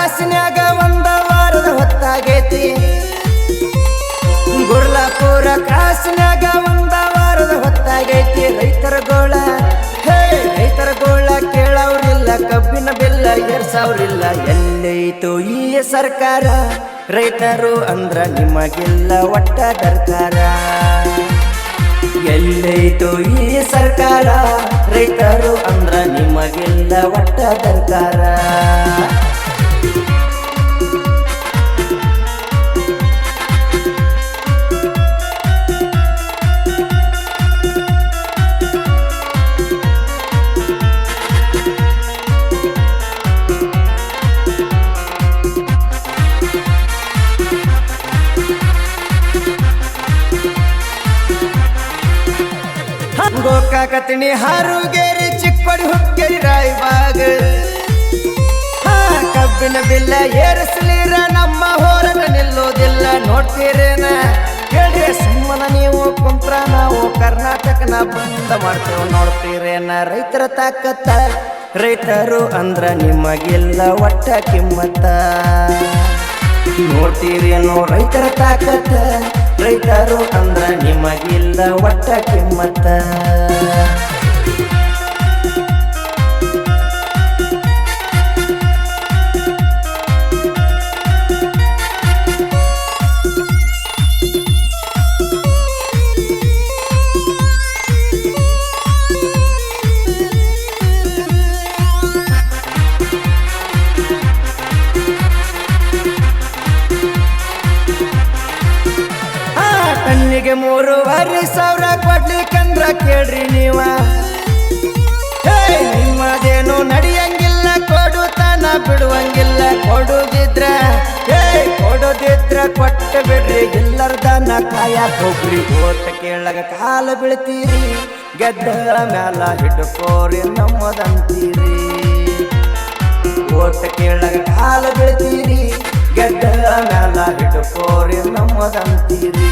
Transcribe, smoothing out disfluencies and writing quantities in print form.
ಕ್ರಾಸ್ನ್ಯಾಗ ಒಂದ ವಾರದ ಹೊತ್ತಾಗೈತಿ ಗುರ್ಲಾಪುರ ಕ್ರಾಸ್ನ್ಯಾಗ ಒಂದ ವಾರದ ಹೊತ್ತಾಗೈತಿ ರೈತರ ಗೋಳ ಕೇಳವ್ರಿಲ್ಲ ಕಬ್ಬಿನ ಬೆಲ್ಲ ಏರ್ಸವ್ರಿಲ್ಲ ಎಲ್ಲೈತು ಈ ಸರ್ಕಾರ ರೈತರು ಅಂದ್ರ ನಿಮಗೆಲ್ಲ ಒಟ್ಟ ದರ್ಕಾರ ಎಲ್ಲೈತು ಈ ಸರ್ಕಾರ ರೈತರು ಅಂದ್ರ ನಿಮಗೆಲ್ಲ ಒಟ್ಟ ದರ್ಕಾರ ಗೋಕಾಕತಿಣಿ ಹಾರುಗೇರಿ ಚಿಕ್ಕೋಡಿ ಹುಕ್ಕೇರಿ ರಾಯಬಾಗ ಕಬ್ಬಿನ ಬಿಲ್ಲ ಏರಿಸಲಿರ ನಮ್ಮ ಹೋರಾಟ ನಿಲ್ಲೋದಿಲ್ಲ ನೋಡ್ತೀರೇನ ಕೇಳಿ ಸುಮ್ಮನ ನೀವು ಕುಂತ್ರ ನಾವು ಕರ್ನಾಟಕನ ಬಂದ ಮಾಡ್ತೇವೆ ನೋಡ್ತೀರೇನ ರೈತರ ತಾಕತ್ತ ರೈತರು ಅಂದ್ರ ನಿಮಗೆಲ್ಲ ಒಟ್ಟ ಕಿಮ್ಮತ್ತ ನೋಡ್ತೀರೇನೋ ರೈತರ ತಾಕತ್ತ ರೈತರು ಅಂದ್ರ ನಿಮಗಿಲ್ಲ ಒಟ್ಟ ಕಿಮ್ಮತ್ತ ಕಣ್ಣಿಗೆ 3,500 ಕೊಡ್ಲಿಕ್ಕಂದ್ರ ಕೇಳ್ರಿ ನೀವ ನಿಮ್ಮದೇನು ನಡಿಯಂಗಿಲ್ಲ ಕೊಡುತ್ತಾನ ಬಿಡುವಂಗಿಲ್ಲ ಕೊಡುದಿದ್ರ ಕೊಟ್ಟ ಬಿಡ್ರಿ ಎಲ್ಲರದನ್ನ ಕಾಯಕ್ ಹೋಗ್ರಿ ಓಟ್ ಕೇಳಗ ಕಾಲ ಬೀಳ್ತೀರಿ ಗೆದ್ದ ಮ್ಯಾಲ ಹಿಡ್ಕೋರಿ ನಮ್ಮದಂತೀರಿ ಓಟ್ ಕೇಳಗ ಕಾಲ ಬೀಳ್ತೀರಿ ಗೆದ್ದ ಮ್ಯಾಲ ಹಿಡ್ಕೋರಿ ನಮ್ಮದಂತೀರಿ